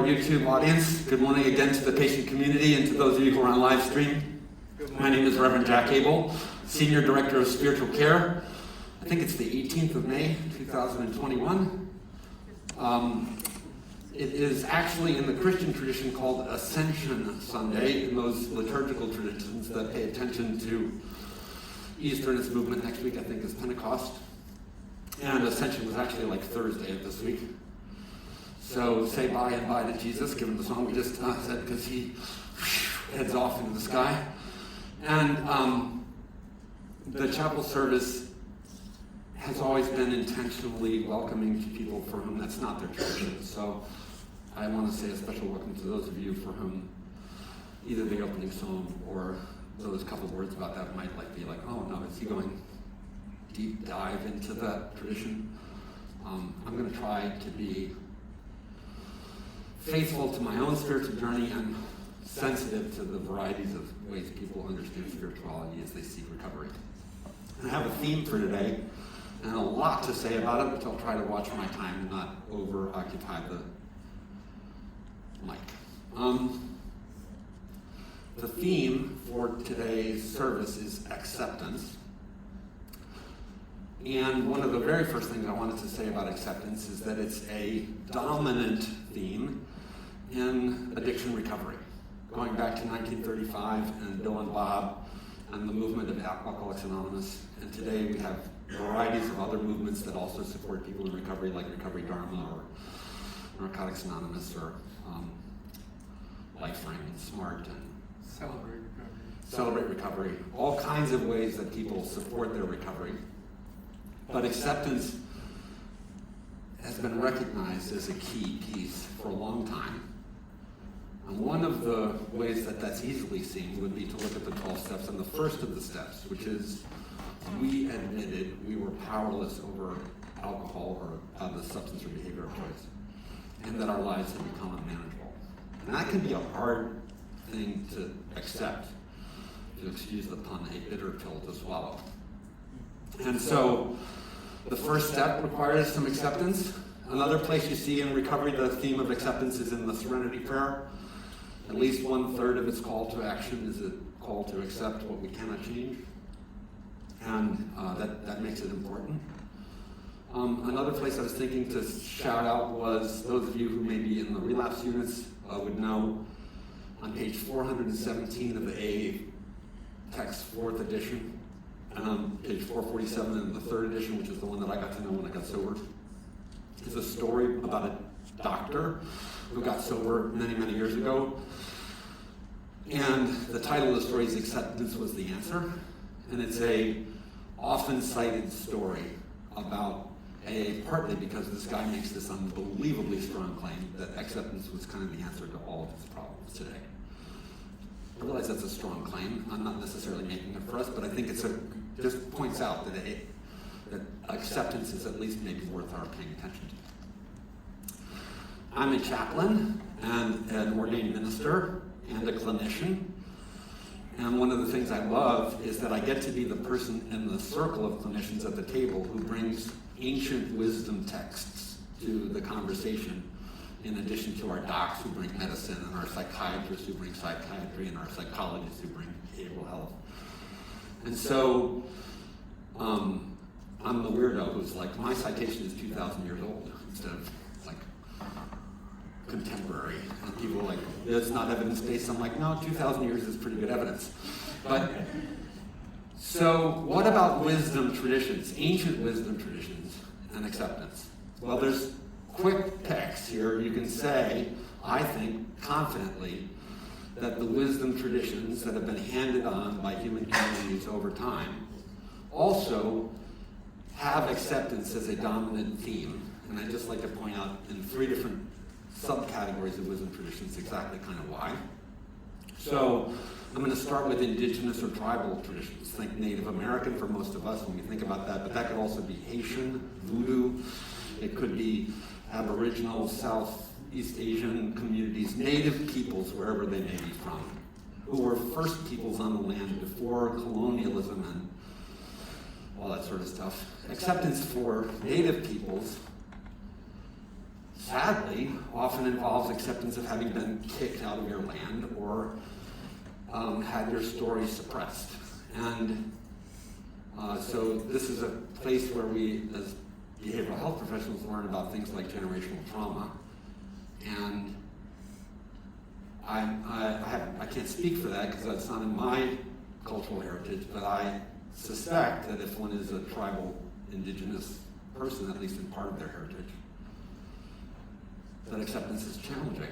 YouTube audience. Good morning again to the patient community and to those of you who are on live stream. My name is Reverend Jack Abel, Senior Director of Spiritual Care. I think it's the 18th of May, 2021. It is actually in the Christian tradition called Ascension Sunday, in those liturgical traditions that pay attention to Easter and its movement. Next week, I think, is Pentecost. And Ascension was actually like Thursday of this week. So say bye and bye to Jesus, given the song we just said, because he heads off into the sky. And the chapel service has always been intentionally welcoming to people for whom that's not their tradition. So I want to say a special welcome to those of you for whom either the opening song or those couple words about that might be like, oh no, is he going deep dive into that tradition? I'm going to try to be faithful to my own spiritual journey and sensitive to the varieties of ways people understand spirituality as they seek recovery. I have a theme for today and a lot to say about it, which I'll try to watch my time and not over-occupy the mic. The theme for today's service is acceptance. And one of the very first things I wanted to say about acceptance is that it's a dominant theme in addiction recovery. Going back to 1935 and Bill and Bob and the movement of Alcoholics Anonymous. And today we have varieties of other movements that also support people in recovery, like Recovery Dharma or Narcotics Anonymous or Life Frame and SMART and Celebrate Recovery. All kinds of ways that people support their recovery. But acceptance has been recognized as a key piece for a long time. And one of the ways that that's easily seen would be to look at the 12 steps, and the first of the steps, which is we admitted we were powerless over alcohol or other substance or behavior of choice, and that our lives had become unmanageable. And that can be a hard thing to accept, to excuse the pun, a bitter pill to swallow. And so the first step requires some acceptance. Another place you see in recovery the theme of acceptance is in the Serenity Prayer. At least 1/3 of its call to action is a call to accept what we cannot change. And that makes it important. Another place I was thinking to shout out was those of you who may be in the relapse units would know on page 417 of the AA text, 4th edition, and on page 447 in the 3rd edition, which is the one that I got to know when I got sober, is a story about a doctor who got sober many, many years ago. And the title of the story is Acceptance Was the Answer. And it's a often cited story about AA, partly because this guy makes this unbelievably strong claim that acceptance was kind of the answer to all of his problems today. I realize that's a strong claim. I'm not necessarily making it for us, but I think just points out that acceptance is at least maybe worth our paying attention to. I'm a chaplain and an ordained minister and a clinician. And one of the things I love is that I get to be the person in the circle of clinicians at the table who brings ancient wisdom texts to the conversation, in addition to our docs who bring medicine and our psychiatrists who bring psychiatry and our psychologists who bring behavioral health. And so I'm the weirdo who's like, my citation is 2,000 years old instead of like contemporary. And people are like, it's not evidence-based. I'm like, no, 2,000 years is pretty good evidence. But so what about wisdom traditions, ancient wisdom traditions and acceptance? Well, there's quick text here. You can say, I think, confidently, that the wisdom traditions that have been handed on by human communities over time also have acceptance as a dominant theme. And I'd just like to point out in 3 different subcategories of wisdom traditions exactly kind of why. So I'm going to start with indigenous or tribal traditions. Think Native American for most of us when we think about that, but that could also be Haitian, Voodoo. It could be Aboriginal, Southeast Asian communities, native peoples, wherever they may be from, who were first peoples on the land before colonialism and all that sort of stuff. Acceptance for native peoples sadly, often involves acceptance of having been kicked out of your land or had your story suppressed. And so this is a place where we, as behavioral health professionals, learn about things like generational trauma. And I can't speak for that because that's not in my cultural heritage, but I suspect that if one is a tribal indigenous person, at least in part of their heritage, that acceptance is challenging.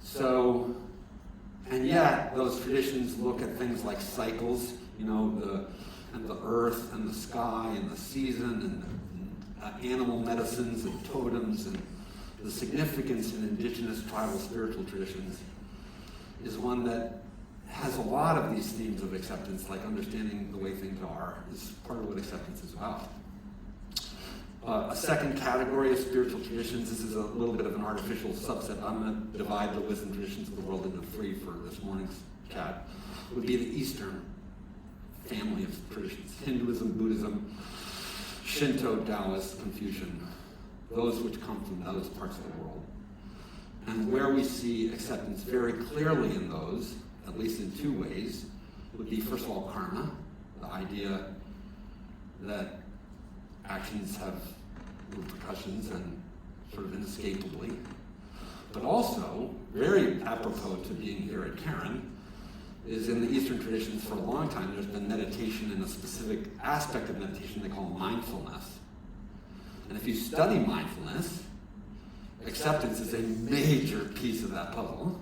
So, and yet those traditions look at things like cycles, and the earth and the sky and the season and animal medicines and totems, and the significance in indigenous tribal spiritual traditions is one that has a lot of these themes of acceptance, like understanding the way things are is part of what acceptance is about. A second category of spiritual traditions, this is a little bit of an artificial subset. I'm going to divide the wisdom traditions of the world into three for this morning's chat, would be the Eastern family of traditions: Hinduism, Buddhism, Shinto, Taoist, Confucian, those which come from those parts of the world. And where we see acceptance very clearly in those, at least in two ways, would be, first of all, karma, the idea that actions have repercussions and sort of inescapably. But also, very apropos to being here at Caron, is in the Eastern traditions for a long time there's been meditation in a specific aspect of meditation they call mindfulness. And if you study mindfulness, acceptance is a major piece of that puzzle.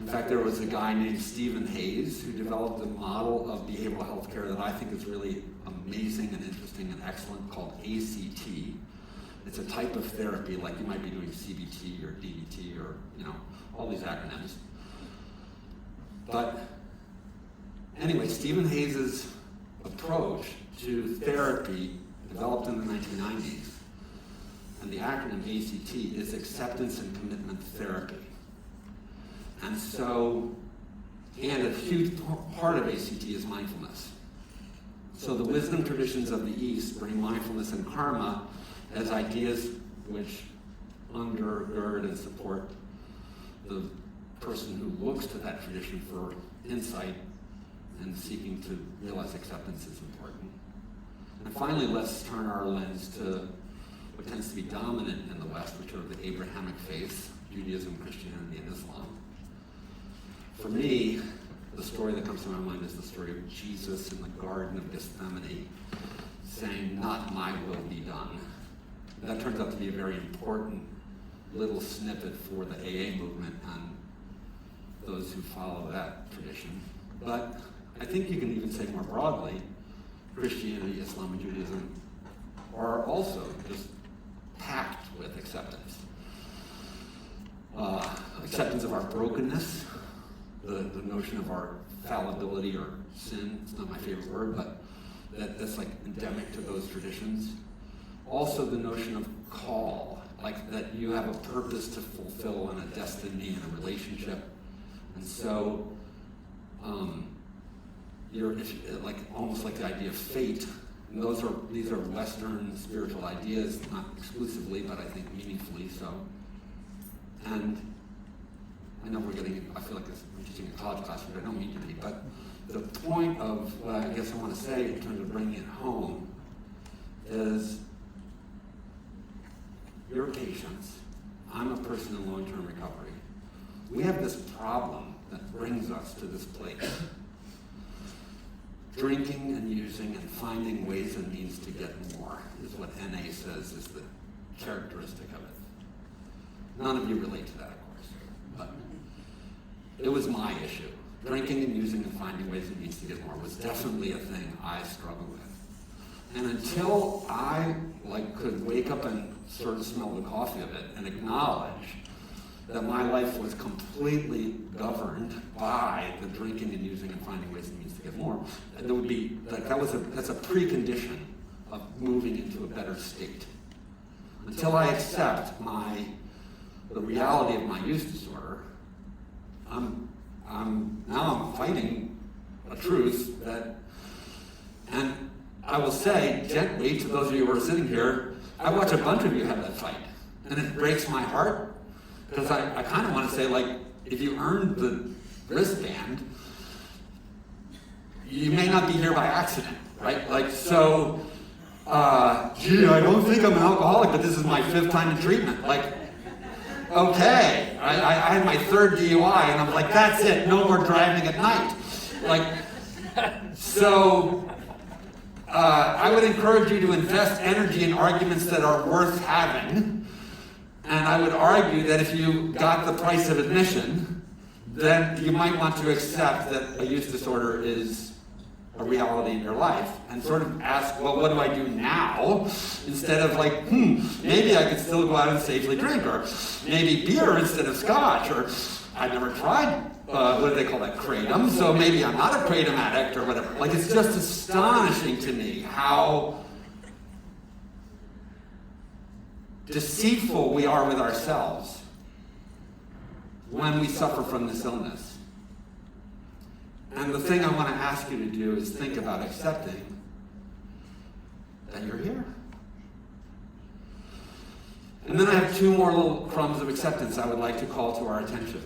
In fact, there was a guy named Stephen Hayes who developed a model of behavioral health care that I think is really amazing and interesting and excellent, called ACT. It's a type of therapy, like you might be doing CBT or DBT or, all these acronyms. But anyway, Stephen Hayes' approach to therapy developed in the 1990s, and the acronym ACT is Acceptance and Commitment Therapy. And so, and a huge part of ACT is mindfulness. So the wisdom traditions of the East bring mindfulness and karma as ideas which undergird and support the person who looks to that tradition for insight and seeking to realize acceptance is important. And finally, let's turn our lens to what tends to be dominant in the West, which are the Abrahamic faiths, Judaism, Christianity, and Islam. For me, the story that comes to my mind is the story of Jesus in the Garden of Gethsemane saying, "Not my will be done." That turns out to be a very important little snippet for the AA movement and those who follow that tradition. But I think you can even say more broadly, Christianity, Islam, and Judaism are also just packed with acceptance. Acceptance of our brokenness, the notion of our fallibility or sin, it's not my favorite word, but that's like endemic to those traditions. Also the notion of call, like that you have a purpose to fulfill and a destiny and a relationship. And so almost like the idea of fate. And these are Western spiritual ideas, not exclusively, but I think meaningfully so. And I know I feel like I'm teaching a college class, but I don't mean to be. But the point of what I guess I want to say in terms of bringing it home is your patients. I'm a person in long-term recovery. We have this problem that brings us to this place. Drinking and using and finding ways and means to get more is what NA says is the characteristic of it. None of you relate to that, of course, but it was my issue. Drinking and using and finding ways and means to get more was definitely a thing I struggled with. And until I could wake up and sort of smell the coffee of it and acknowledge that my life was completely governed by the drinking and using and finding ways and means to get more, and there would be that's a precondition of moving into a better state. Until I accept the reality of my use disorder, I'm fighting a truth that, and I will say gently to those of you who are sitting here, I watch a bunch of you have that fight, and it breaks my heart, because I kind of want to say, like, if you earned the wristband, you may not be here by accident, right? Like, so, gee, I don't think I'm an alcoholic, but this is my 5th time in treatment. Like, okay, I had my 3rd DUI, and I'm like, that's it, no more driving at night. Like, so, I would encourage you to invest energy in arguments that are worth having, and I would argue that if you got the price of admission, then you might want to accept that a use disorder is a reality in your life, and sort of ask, well, what do I do now? Instead of like, maybe I could still go out and safely drink, or maybe beer instead of scotch, or I've never tried, what do they call that, kratom, so maybe I'm not a kratom addict, or whatever. Like, it's just astonishing to me how deceitful we are with ourselves when we suffer from this illness. And the thing I want to ask you to do is think about accepting that you're here. And then I have 2 more little crumbs of acceptance I would like to call to our attention.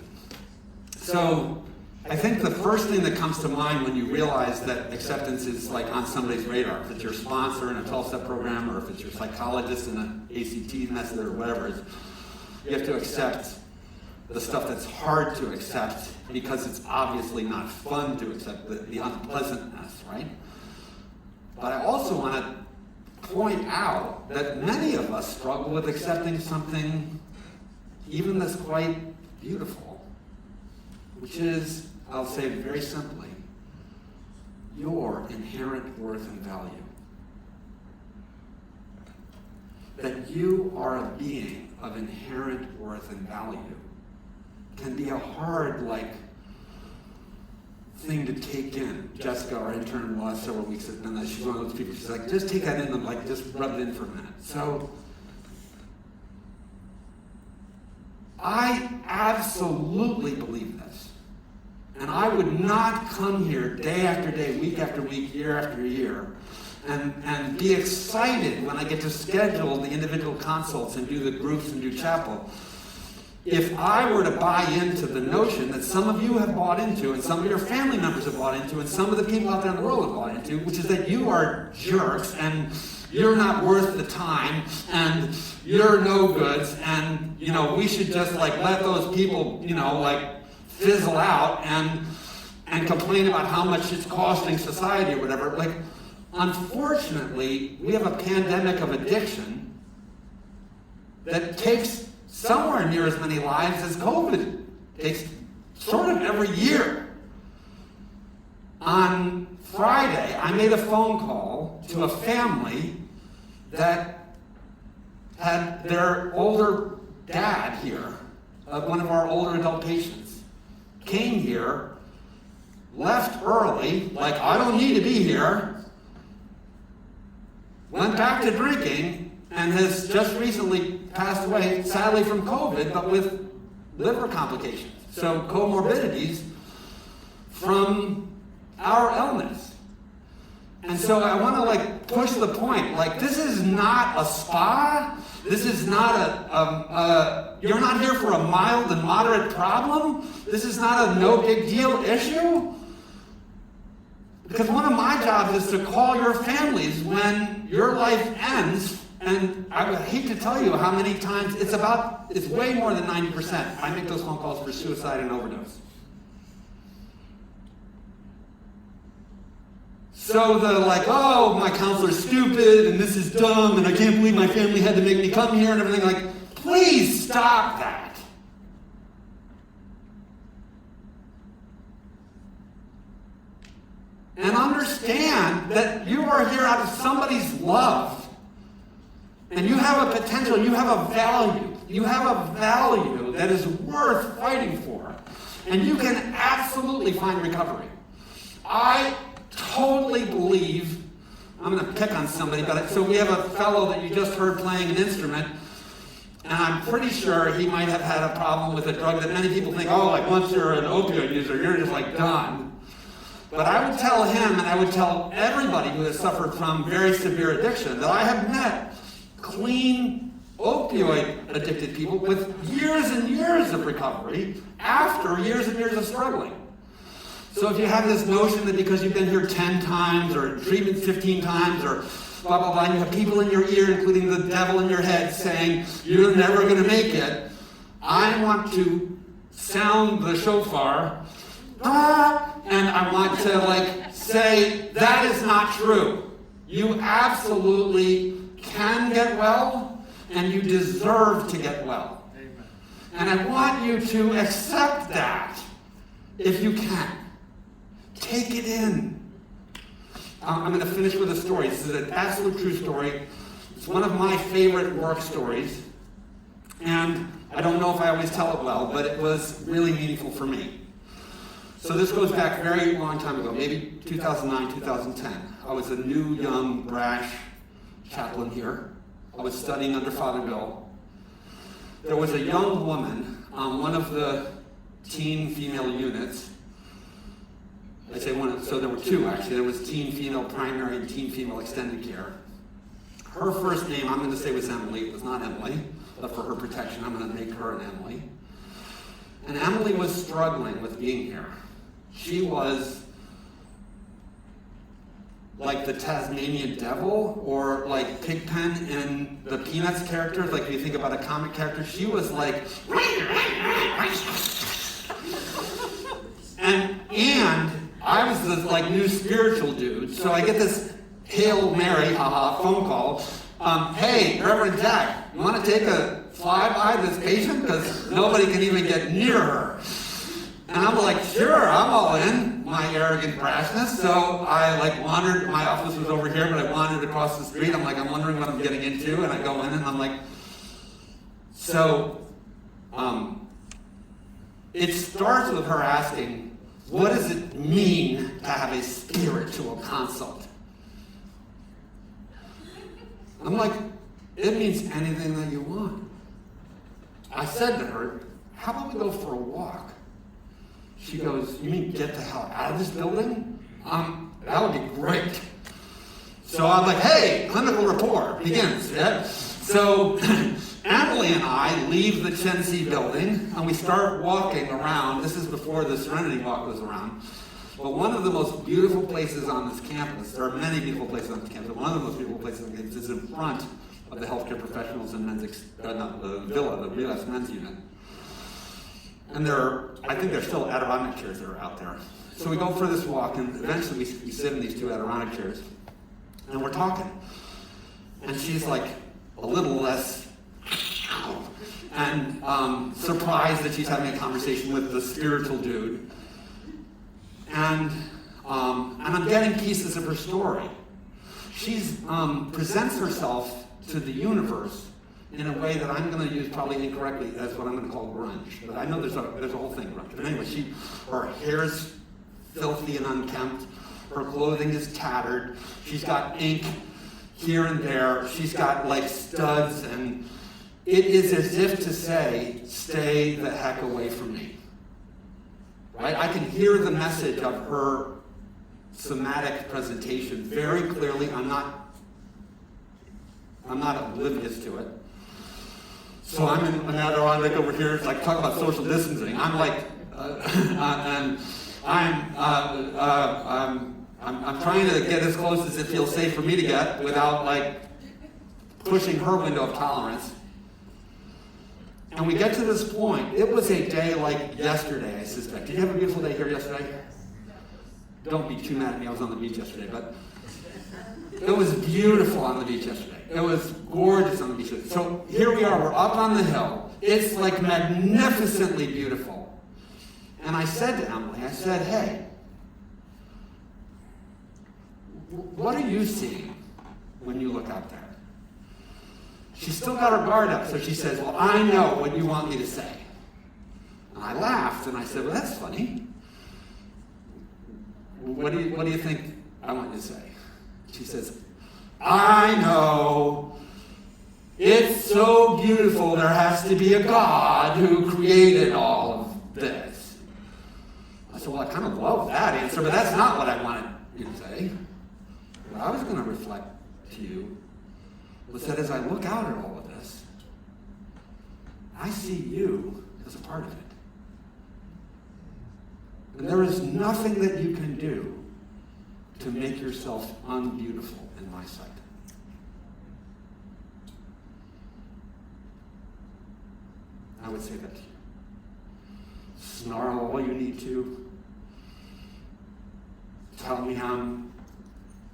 So I think the first thing that comes to mind when you realize that acceptance is like on somebody's radar, if it's your sponsor in a 12-step program, or if it's your psychologist in an ACT method, or whatever, is you have to accept the stuff that's hard to accept, because it's obviously not fun to accept the unpleasantness, right? But I also want to point out that many of us struggle with accepting something even that's quite beautiful, which is, I'll say it very simply, your inherent worth and value. That you are a being of inherent worth and value can be a hard, like, thing to take in. Jessica, our intern in the last several weeks, has been that. She's one of those people, she's like, just take that in and like, just rub it in for a minute. So, I absolutely believe this. And I would not come here day after day, week after week, year after year, and be excited when I get to schedule the individual consults and do the groups and do chapel, if I were to buy into the notion that some of you have bought into, and some of your family members have bought into, and some of the people out there in the world have bought into, which is that you are jerks, and you're not worth the time, and you're no goods, and, you know, we should just, like, let those people, you know, like, fizzle out and complain about how much it's costing society or whatever. Like, unfortunately, we have a pandemic of addiction that takes somewhere near as many lives as COVID takes sort of every year. On Friday, I made a phone call to a family that had their older dad here, one of our older adult patients, came here, left early, like, I don't need to be here, went back to drinking, and has just recently passed away, sadly from COVID, but with liver complications. So comorbidities from our illness. And so I want to, like, push the point. Like, this is not a spa. This is not you're not here for a mild and moderate problem. This is not a no big deal issue. Because one of my jobs is to call your families when your life ends. And I would hate to tell you how many times, it's way more than 90%. I make those phone calls for suicide and overdose. So the, like, oh, my counselor's stupid, and this is dumb, and I can't believe my family had to make me come here, and everything, like, please stop that. And understand that you are here out of somebody's love. And you have a potential, you have a value. You have a value that is worth fighting for. And you can absolutely find recovery. I totally believe, I'm going to pick on somebody, but so we have a fellow that you just heard playing an instrument, and I'm pretty sure he might have had a problem with a drug that many people think, oh, like, once you're an opioid user, you're just, like, done. But I would tell him, and I would tell everybody who has suffered from very severe addiction, that I have met clean opioid-addicted people with years and years of recovery after years and years of struggling. So if you have this notion that because you've been here 10 times or treatment 15 times or blah, blah, blah, and you have people in your ear, including the devil in your head, saying, you're never going to make it, I want to sound the shofar, and I want to say, that is not true. You absolutely can get well, and you deserve to get well. Amen. And I want you to accept that if you can. Take it in. I'm going to finish with a story. This is an absolute true story. It's one of my favorite work stories. And I don't know if I always tell it well, but it was really meaningful for me. So this goes back a very long time ago, maybe 2009, 2010. I was a new, young, brash chaplain here. I was studying under Father Bill. There was a young woman on one of the teen female units. I say one, so there were two actually. There was teen female primary and teen female extended care. Her first name, I'm going to say, was Emily. It was not Emily, but for her protection, I'm going to make her an Emily. And Emily was struggling with being here. She was like the Tasmanian devil, or like Pigpen in the Peanuts characters. Like if you think about a comic character, she was like, and I was this new spiritual dude, so I get this Hail Mary, phone call. Hey, Reverend Jack, you want to take a flyby this patient? Because nobody can even get near her. And I'm like, sure, I'm all in, my arrogant brashness. So I wandered, my office was over here, but I wandered across the street. I'm wondering what I'm getting into. And I go in and I'm like, so it starts with her asking, what does it mean to have a spirit to a consult? I'm like, it means anything that you want. I said to her, how about we go for a walk? She goes, you mean get the hell out of this building? That would be great. So I'm like, hey, clinical rapport begins. Yeah? So Emily and I leave the Chensi building and we start walking around. This is before the Serenity Walk was around. But one of the most beautiful places on this campus, there are many beautiful places on this campus, but one of the most beautiful places on campus is in front of the healthcare professionals and the villa, the relapse men's unit. And I think there's still Adirondack chairs that are out there. So we go for this walk, and eventually we sit in these two Adirondack chairs, and we're talking. And she's like a little less and surprised that she's having a conversation with the spiritual dude. And I'm getting pieces of her story. She presents herself to the universe in a way that I'm going to use probably incorrectly as what I'm going to call grunge. But I know there's a whole thing grunge. But anyway, her hair's filthy and unkempt. Her clothing is tattered. She's got ink here and there. She's got studs, and it is as if to say, stay the heck away from me. Right? I can hear the message of her somatic presentation very clearly. I'm not oblivious to it. So I'm in an Adirondack over here, talk about social distancing. I'm and I'm trying to get as close as it feels safe for me to get without pushing her window of tolerance. And we get to this point. It was a day like yesterday, I suspect. Did you have a beautiful day here yesterday? Don't be too mad at me. I was on the beach yesterday, but it was beautiful on the beach yesterday. It was gorgeous on the beach. So here we are. We're up on the hill. It's magnificently beautiful. And I said to Emily, I said, hey, what are you seeing when you look out there? She's still got her guard up, so she says, well, I know what you want me to say. And I laughed, and I said, well, that's funny. What do you think I want you to say? She says, I know. It's so beautiful, there has to be a God who created all of this. I said, well, I kind of love that answer, but that's not what I wanted you to say. What I was going to reflect to you was that as I look out at all of this, I see you as a part of it. And there is nothing that you can do to make yourself unbeautiful in my sight. I would say that to you. Snarl all you need to. Tell me I'm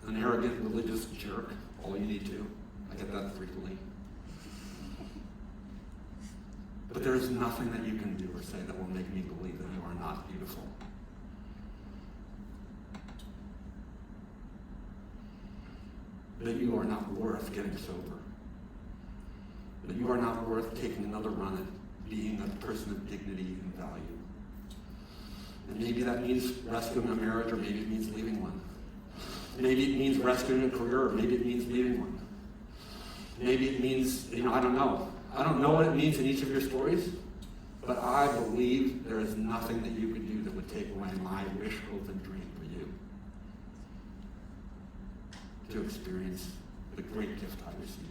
an arrogant religious jerk. All you need to. I get that frequently. But there is nothing that you can do or say that will make me believe that you are not beautiful. That you are not worth getting sober. That you are not worth taking another run at being a person of dignity and value. And maybe that means rescuing a marriage, or maybe it means leaving one. Maybe it means rescuing a career, or maybe it means leaving one. Maybe it means, I don't know. I don't know what it means in each of your stories, but I believe there is nothing that you could do that would take away my wish, hope, and dream for you to experience the great gift I received.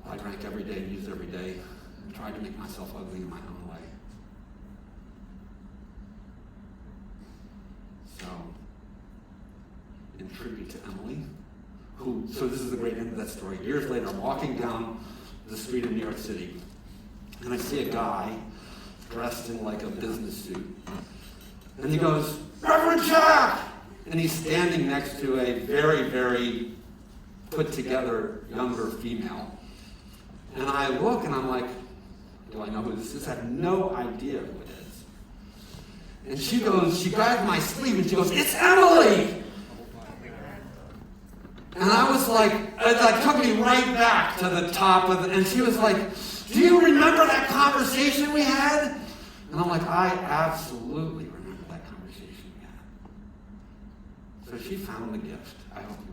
I drank every day and used every day and tried to make myself ugly in my own way. So, in tribute to Emily, so this is the great end of that story. Years later, I'm walking down the street in New York City, and I see a guy dressed in like a business suit. And he goes, "Reverend Jack!" And he's standing next to a very, very put-together younger female. And I look and I'm like, do I know who this is? I have no idea who it is. And she grabs my sleeve and she goes, "It's Emily!" And I was like, it took me right back to the top of it. And she was like, "Do you remember that conversation we had?" And I'm like, I absolutely remember that conversation we had. So she found the gift. I hope you